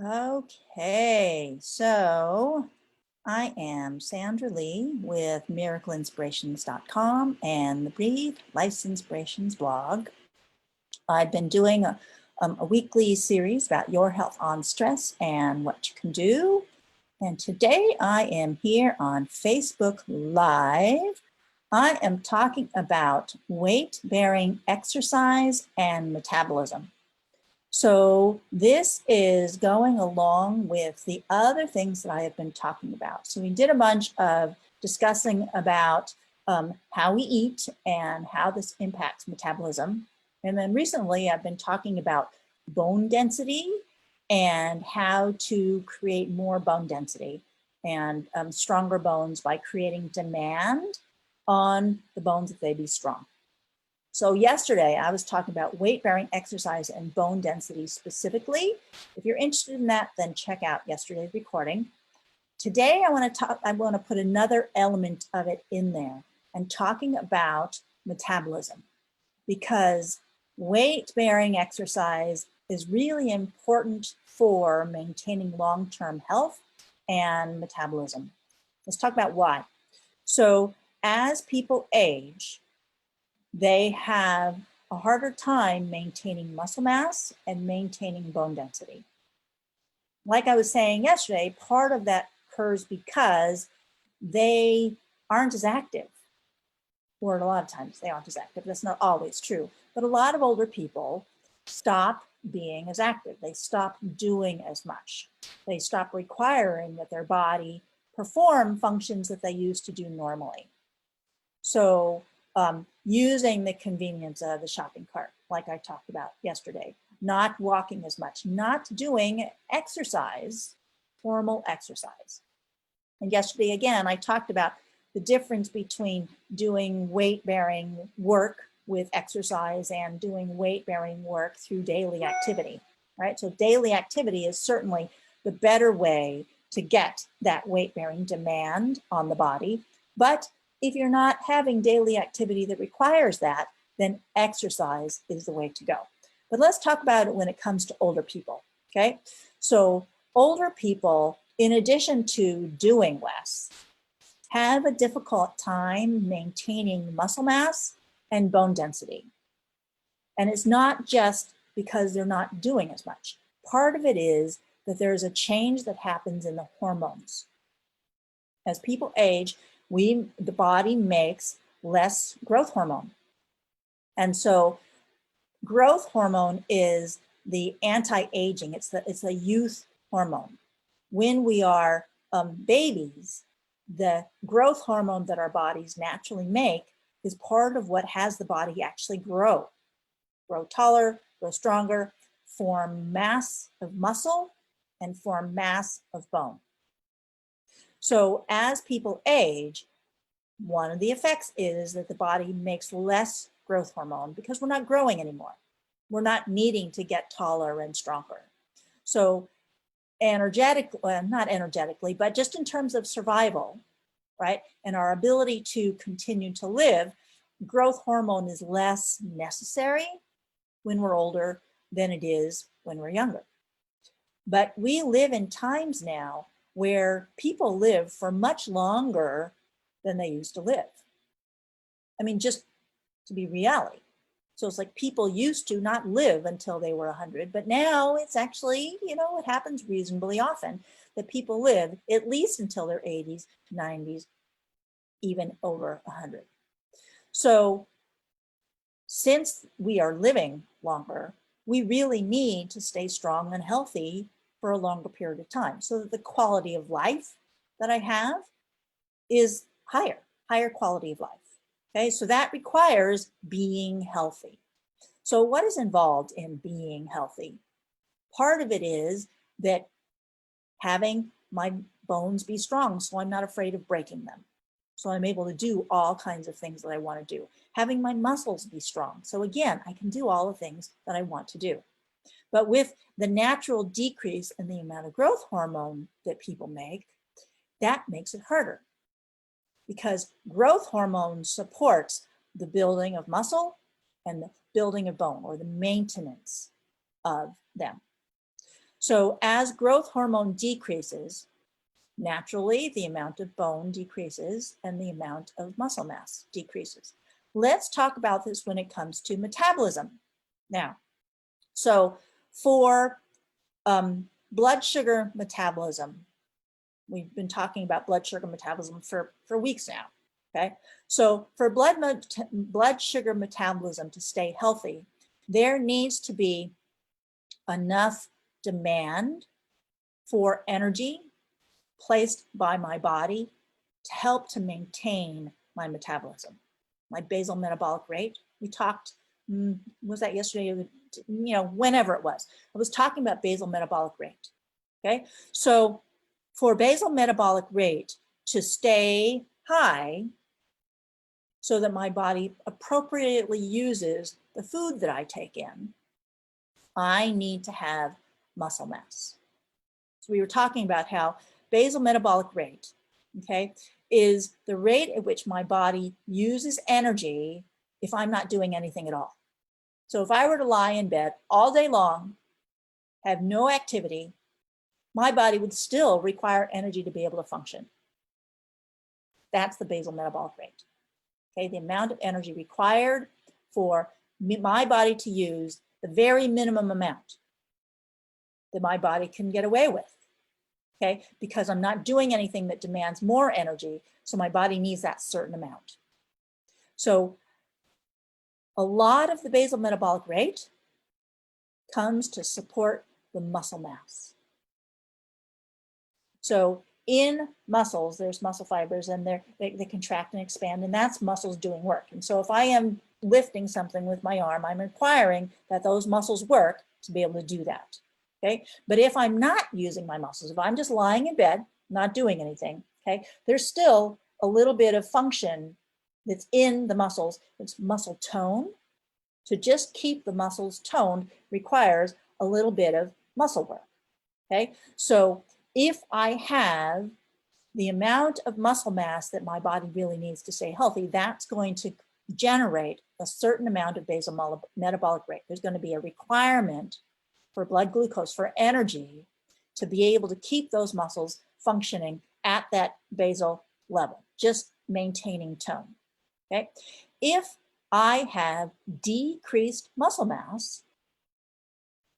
Okay, so I am Sandra Lee with miracleinspirations.com and the Breathe Life's Inspirations blog. I've been doing a weekly series about your health on stress and what you can do. And today I am here on Facebook Live. I am talking about weight-bearing exercise and metabolism. So this is going along with the other things that I have been talking about. So we did a bunch of discussing about how we eat and how this impacts metabolism. And then recently I've been talking about bone density and how to create more bone density and stronger bones by creating demand on the bones that they be strong. So yesterday I was talking about weight-bearing exercise and bone density specifically. If you're interested in that, then check out yesterday's recording. Today I want to put another element of it in there and talking about metabolism, because weight-bearing exercise is really important for maintaining long-term health and metabolism. Let's talk about why. So as people age, they have a harder time maintaining muscle mass and maintaining bone density. Like I was saying yesterday, part of that occurs because they aren't as active, or a lot of times they aren't as active. That's not always true, but a lot of older people stop being as active. They stop doing as much. They stop requiring that their body perform functions that they used to do normally. So using the convenience of the shopping cart, like I talked about yesterday, not walking as much, not doing exercise, formal exercise. And yesterday, again, I talked about the difference between doing weight-bearing work with exercise and doing weight-bearing work through daily activity, right? So daily activity is certainly the better way to get that weight-bearing demand on the body. But if you're not having daily activity that requires that, then exercise is the way to go. But let's talk about it when it comes to older people, okay? So older people, in addition to doing less, have a difficult time maintaining muscle mass and bone density. And it's not just because they're not doing as much. Part of it is that there's a change that happens in the hormones. As people age, the body makes less growth hormone. And so growth hormone is the anti-aging, it's a youth hormone. When we are babies, the growth hormone that our bodies naturally make is part of what has the body actually grow taller, grow stronger, form mass of muscle, and form mass of bone. So as people age, one of the effects is that the body makes less growth hormone because we're not growing anymore. We're not needing to get taller and stronger. So not energetically, but just in terms of survival, right? And our ability to continue to live, growth hormone is less necessary when we're older than it is when we're younger. But we live in times now where people live for much longer than they used to live. I mean, just to be reality. So it's like people used to not live until they were 100, but now it's actually, it happens reasonably often that people live at least until their 80s, 90s, even over 100. So since we are living longer, we really need to stay strong and healthy for a longer period of time so that the quality of life that I have is higher quality of life. Okay, so that requires being healthy. So what is involved in being healthy? Part of it is that having my bones be strong so I'm not afraid of breaking them. So I'm able to do all kinds of things that I want to do. Having my muscles be strong. So again, I can do all the things that I want to do. But with the natural decrease in the amount of growth hormone that people make, that makes it harder, because growth hormone supports the building of muscle and the building of bone, or the maintenance of them. So as growth hormone decreases, naturally the amount of bone decreases and the amount of muscle mass decreases. Let's talk about this when it comes to metabolism. Now, so for blood sugar metabolism, we've been talking about blood sugar metabolism for weeks now, okay? So for blood sugar metabolism to stay healthy, there needs to be enough demand for energy placed by my body to help to maintain my metabolism, my basal metabolic rate. We talked, was that yesterday? You know, whenever it was. I was talking about basal metabolic rate, okay? So for basal metabolic rate to stay high so that my body appropriately uses the food that I take in, I need to have muscle mass. So we were talking about how basal metabolic rate, okay, is the rate at which my body uses energy if I'm not doing anything at all. So if I were to lie in bed all day long, have no activity, my body would still require energy to be able to function. That's the basal metabolic rate. Okay, the amount of energy required for my body to use the very minimum amount that my body can get away with. Okay, because I'm not doing anything that demands more energy, so my body needs that certain amount. So a lot of the basal metabolic rate comes to support the muscle mass. So in muscles, there's muscle fibers and they contract and expand, and that's muscles doing work. And so if I am lifting something with my arm, I'm requiring that those muscles work to be able to do that. Okay, but if I'm not using my muscles, if I'm just lying in bed, not doing anything, okay, there's still a little bit of function that's in the muscles. It's muscle tone. To just keep the muscles toned requires a little bit of muscle work. Okay, so if I have the amount of muscle mass that my body really needs to stay healthy, that's going to generate a certain amount of basal metabolic rate. There's going to be a requirement for blood glucose, for energy, to be able to keep those muscles functioning at that basal level, just maintaining tone. Okay, if I have decreased muscle mass,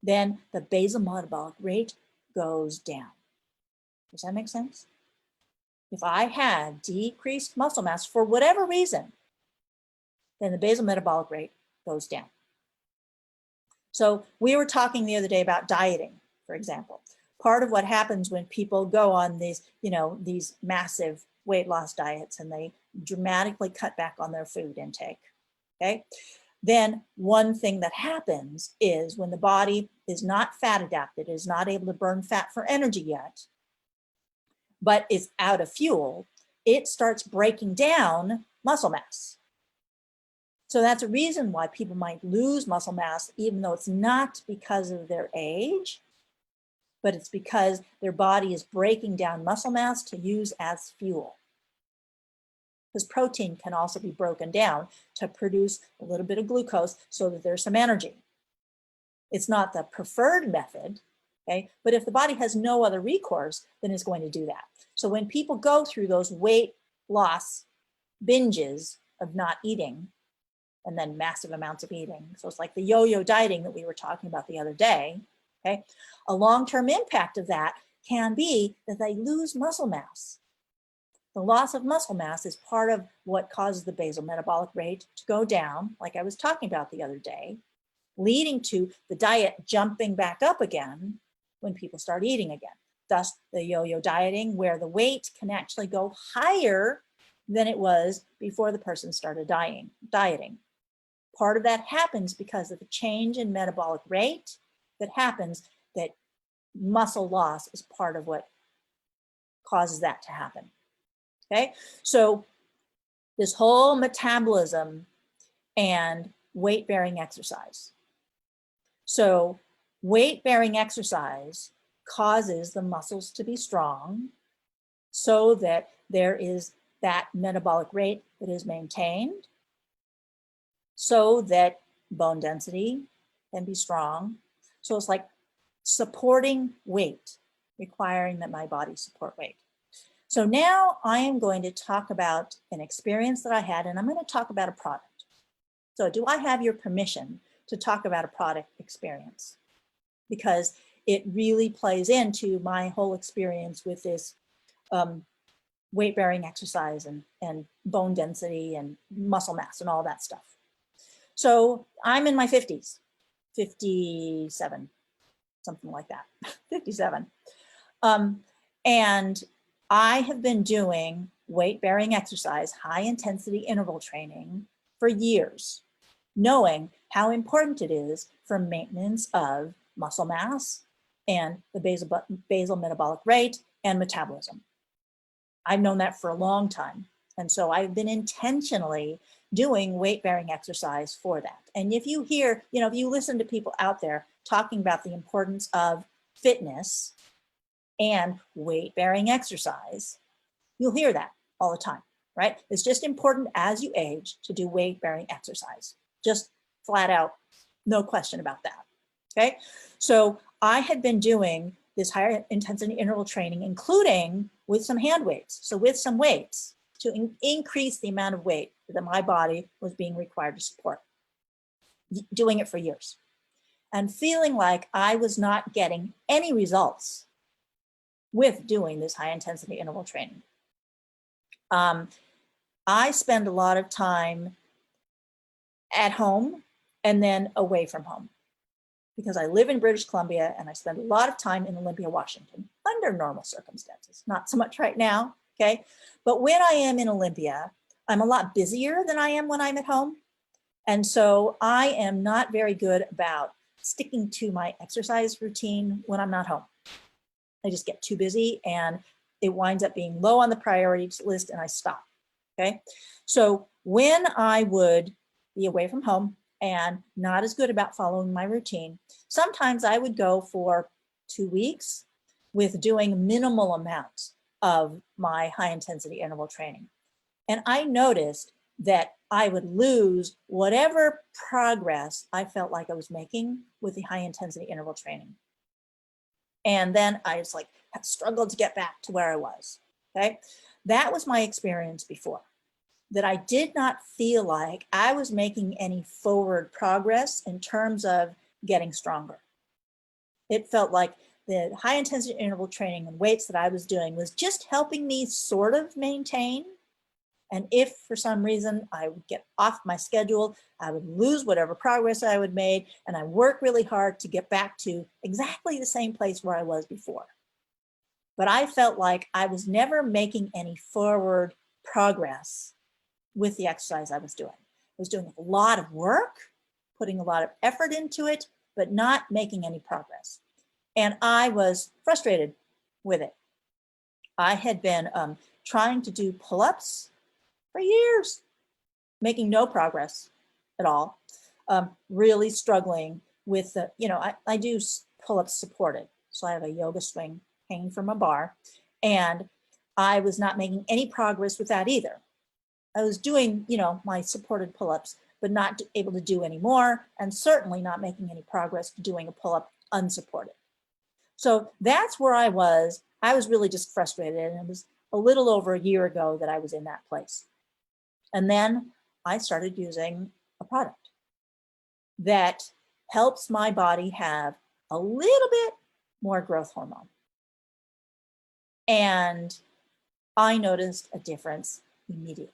then the basal metabolic rate goes down. Does that make sense? If I have decreased muscle mass for whatever reason, then the basal metabolic rate goes down. So we were talking the other day about dieting, for example. Part of what happens when people go on these, these massive weight loss diets and they dramatically cut back on their food intake, okay? Then one thing that happens is when the body is not fat adapted, is not able to burn fat for energy yet, but is out of fuel, it starts breaking down muscle mass. So that's a reason why people might lose muscle mass, even though it's not because of their age, but it's because their body is breaking down muscle mass to use as fuel. Because protein can also be broken down to produce a little bit of glucose so that there's some energy. It's not the preferred method, okay? But if the body has no other recourse, then it's going to do that. So when people go through those weight loss binges of not eating, and then massive amounts of eating, so it's like the yo-yo dieting that we were talking about the other day, okay? A long-term impact of that can be that they lose muscle mass. The loss of muscle mass is part of what causes the basal metabolic rate to go down, like I was talking about the other day, leading to the diet jumping back up again when people start eating again. Thus, the yo-yo dieting, where the weight can actually go higher than it was before the person started dieting. Part of that happens because of the change in metabolic rate that happens, that muscle loss is part of what causes that to happen. Okay, so this whole metabolism and weight-bearing exercise. So weight-bearing exercise causes the muscles to be strong so that there is that metabolic rate that is maintained, so that bone density can be strong. So it's like supporting weight, requiring that my body support weight. So now I am going to talk about an experience that I had, and I'm going to talk about a product. So do I have your permission to talk about a product experience? Because it really plays into my whole experience with this weight-bearing exercise and bone density and muscle mass and all that stuff. So I'm in my 50s, 57, something like that, 57. And I have been doing weight-bearing exercise, high-intensity interval training for years, knowing how important it is for maintenance of muscle mass and the basal metabolic rate and metabolism. I've known that for a long time. And so I've been intentionally doing weight-bearing exercise for that. And if you hear, if you listen to people out there talking about the importance of fitness and weight-bearing exercise, you'll hear that all the time, right? It's just important as you age to do weight-bearing exercise. Just flat out, no question about that, okay? So I had been doing this higher intensity interval training, including with some hand weights. So with some weights to increase the amount of weight that my body was being required to support, doing it for years and feeling like I was not getting any results with doing this high intensity interval training. I spend a lot of time at home and then away from home because I live in British Columbia and I spend a lot of time in Olympia, Washington under normal circumstances, not so much right now, okay? But when I am in Olympia, I'm a lot busier than I am when I'm at home. And so I am not very good about sticking to my exercise routine when I'm not home. I just get too busy and it winds up being low on the priorities list and I stop, okay? So when I would be away from home and not as good about following my routine, sometimes I would go for 2 weeks with doing minimal amounts of my high intensity interval training. And I noticed that I would lose whatever progress I felt like I was making with the high intensity interval training. And then I was like, struggled to get back to where I was, okay? That was my experience before, that I did not feel like I was making any forward progress in terms of getting stronger. It felt like the high intensity interval training and weights that I was doing was just helping me sort of maintain. And if for some reason I would get off my schedule, I would lose whatever progress I would made, and I work really hard to get back to exactly the same place where I was before. But I felt like I was never making any forward progress with the exercise I was doing. I was doing a lot of work, putting a lot of effort into it, but not making any progress. And I was frustrated with it. I had been trying to do pull-ups for years, making no progress at all, really struggling with the, I do pull-ups supported. So I have a yoga swing hanging from a bar, and I was not making any progress with that either. I was doing, my supported pull-ups, but not able to do any more, and certainly not making any progress to doing a pull-up unsupported. So that's where I was. I was really just frustrated, and it was a little over a year ago that I was in that place. And then I started using a product that helps my body have a little bit more growth hormone. And I noticed a difference immediately.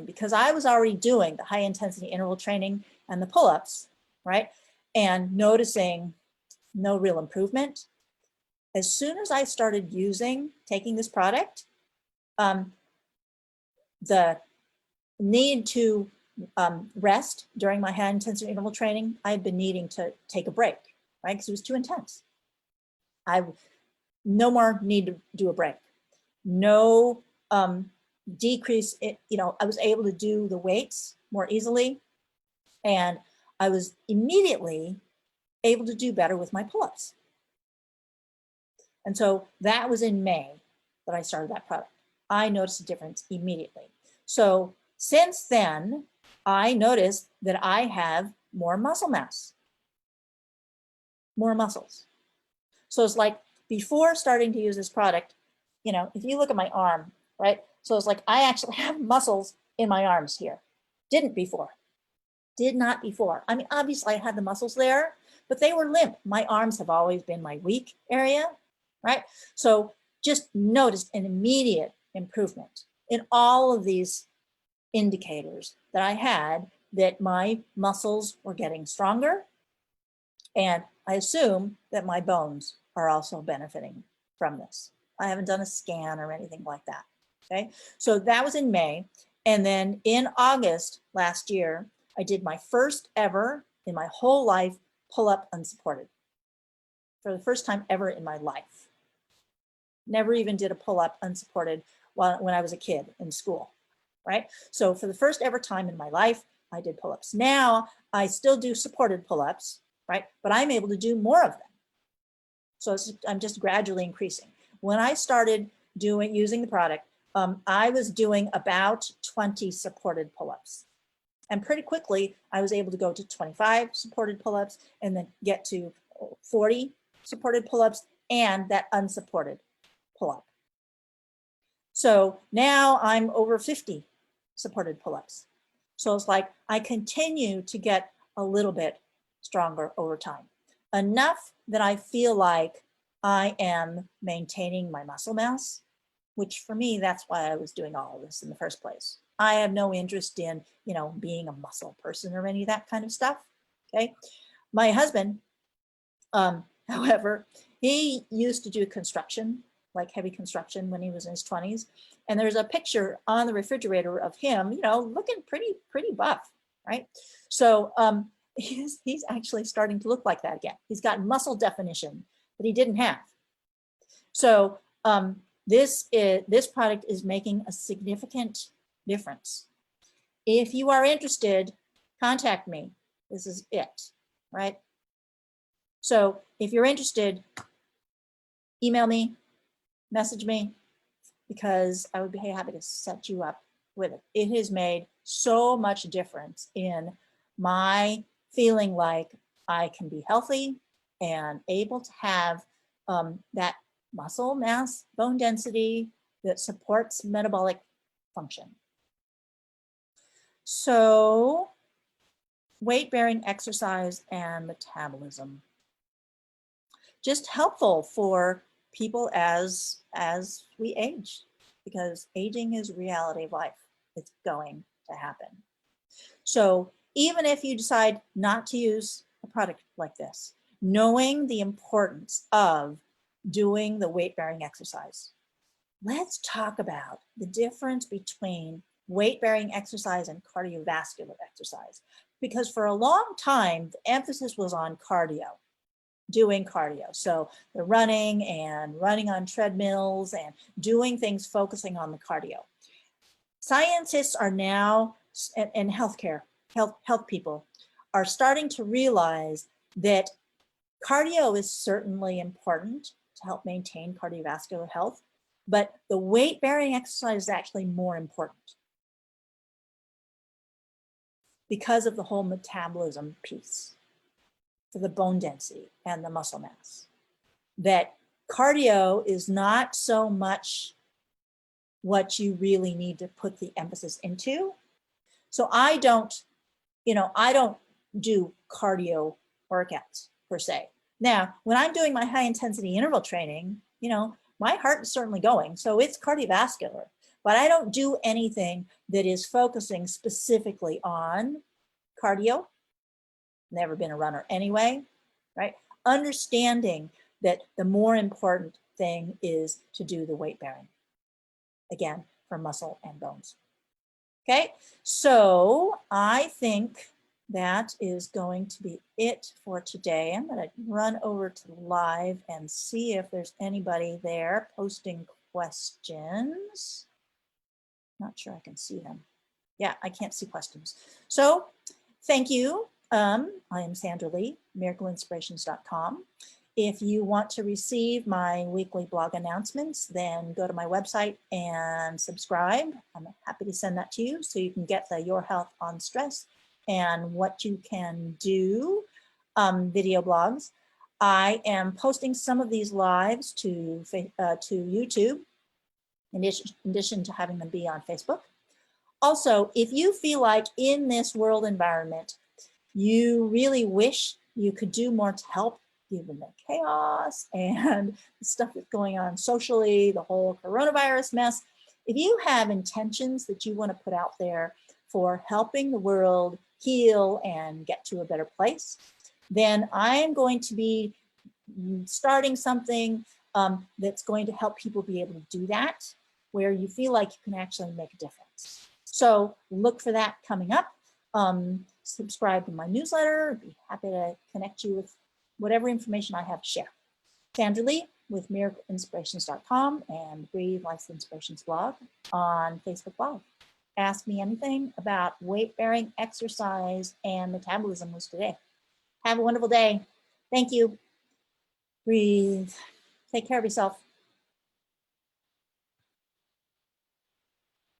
Because I was already doing the high intensity interval training and the pull-ups, right? And noticing no real improvement. As soon as I started taking this product, the need to rest during my high intensity interval training, I had been needing to take a break, right? Because it was too intense. No more need to do a break. No decrease, I was able to do the weights more easily, and I was immediately able to do better with my pull-ups. And so that was in May that I started that product. I noticed a difference immediately. So since then, I noticed that I have more muscle mass. more muscles. So it's like before starting to use this product, you know, if you look at my arm, right? So it's like I actually have muscles in my arms here. Didn't before. Did not before. I mean, obviously I had the muscles there, but they were limp. My arms have always been my weak area, right? So just noticed an immediate improvement in all of these indicators that I had that my muscles were getting stronger. And I assume that my bones are also benefiting from this. I haven't done a scan or anything like that. Okay, so that was in May. And then in August last year, I did my first ever in my whole life pull-up unsupported for the first time ever in my life. Never even did a pull-up unsupported when I was a kid in school, right? So for the first ever time in my life, I did pull-ups. Now I still do supported pull-ups, right? But I'm able to do more of them. So I'm just gradually increasing. When I started using the product, I was doing about 20 supported pull-ups. And pretty quickly, I was able to go to 25 supported pull-ups and then get to 40 supported pull-ups and that unsupported pull-up. So now I'm over 50 supported pull-ups. So it's like I continue to get a little bit stronger over time. Enough that I feel like I am maintaining my muscle mass, which for me, that's why I was doing all of this in the first place. I have no interest in, you know, being a muscle person or any of that kind of stuff, okay? My husband, however, he used to do construction, like heavy construction when he was in his 20s. And there's a picture on the refrigerator of him, you know, looking pretty buff, right? So he's actually starting to look like that again. He's got muscle definition that he didn't have. So this product is making a significant difference. If you are interested, contact me. This is it, right? So if you're interested, email me, message me, because I would be happy to set you up with it. It has made so much difference in my feeling like I can be healthy and able to have that muscle mass, bone density that supports metabolic function. So weight-bearing exercise and metabolism. Just helpful for people as we age, because aging is a reality of life. It's going to happen. So even if you decide not to use a product like this, knowing the importance of doing the weight-bearing exercise. Let's talk about the difference between weight-bearing exercise and cardiovascular exercise, because for a long time, the emphasis was on cardio. Doing cardio. So the running on treadmills and doing things focusing on the cardio. Scientists are now, and health people are starting to realize that cardio is certainly important to help maintain cardiovascular health, but the weight-bearing exercise is actually more important because of the whole metabolism piece, for the bone density and the muscle mass. That cardio is not so much what you really need to put the emphasis into. So I don't do cardio workouts per se. Now, when I'm doing my high intensity interval training, you know, my heart is certainly going, so it's cardiovascular, but I don't do anything that is focusing specifically on cardio. Never been a runner anyway, right? Understanding that the more important thing is to do the weight bearing, again, for muscle and bones. Okay, so I think that is going to be it for today. I'm going to run over to live and see if there's anybody there posting questions. Not sure I can see them. Yeah, I can't see questions. So thank you. I am Sandra Lee, miracleinspirations.com. If you want to receive my weekly blog announcements, then go to my website and subscribe. I'm happy to send that to you so you can get the Your Health on Stress and what you can do video blogs. I am posting some of these lives to YouTube, in addition to having them be on Facebook. Also, if you feel like in this world environment, you really wish you could do more to help, given the chaos and the stuff that's going on socially, the whole coronavirus mess, if you have intentions that you want to put out there for helping the world heal and get to a better place, then I am going to be starting something that's going to help people be able to do that, where you feel like you can actually make a difference. So look for that coming up. Subscribe to my newsletter. I'd be happy to connect you with whatever information I have to share. Sandra Lee with MiracleInspirations.com and Breathe Life's Inspirations blog on Facebook Live. Ask me anything about weight-bearing exercise and metabolism was today. Have a wonderful day. Thank you. Breathe. Take care of yourself.